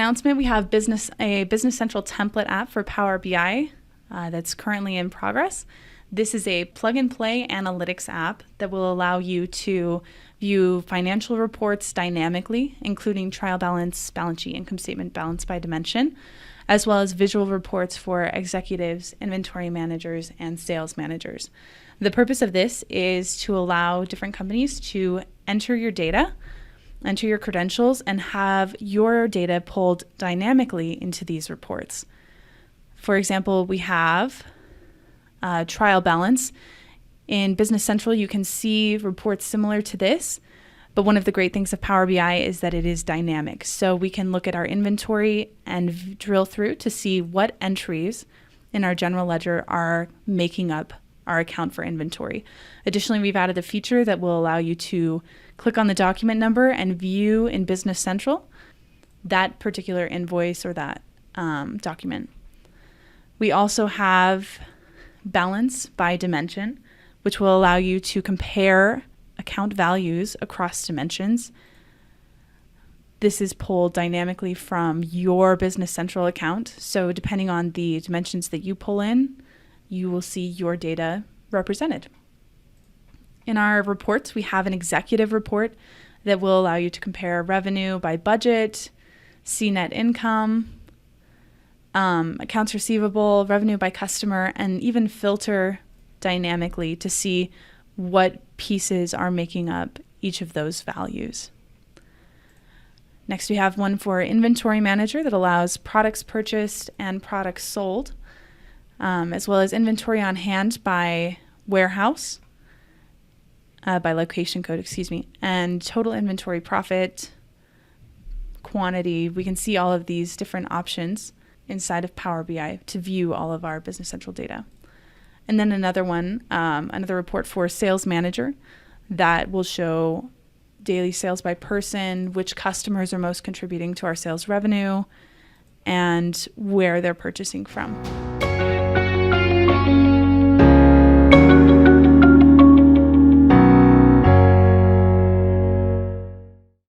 announcement, we have a Business Central template app for Power BI that's currently in progress. This is a plug-and-play analytics app that will allow you to view financial reports dynamically, including trial balance, balance sheet, income statement, balance by dimension, as well as visual reports for executives, inventory managers, and sales managers. The purpose of this is to allow different companies to enter your data, enter your credentials, and have your data pulled dynamically into these reports. For example, we have trial balance. In Business Central, you can see reports similar to this, but one of the great things of Power BI is that it is dynamic. So we can look at our inventory and drill through to see what entries in our general ledger are making up our account for inventory. Additionally, we've added a feature that will allow you to click on the document number and view in Business Central that particular invoice or that document. We also have balance by dimension, which will allow you to compare account values across dimensions. This is pulled dynamically from your Business Central account. So depending on the dimensions that you pull in, you will see your data represented. In our reports, we have an executive report that will allow you to compare revenue by budget, see net income, accounts receivable, revenue by customer, and even filter dynamically to see what pieces are making up each of those values. Next, we have one for Inventory Manager that allows products purchased and products sold, as well as inventory on hand by warehouse, by location code, and total inventory profit, quantity. We can see all of these different options inside of Power BI to view all of our Business Central data. And then another one, another report for Sales Manager that will show daily sales by person, which customers are most contributing to our sales revenue, and where they're purchasing from.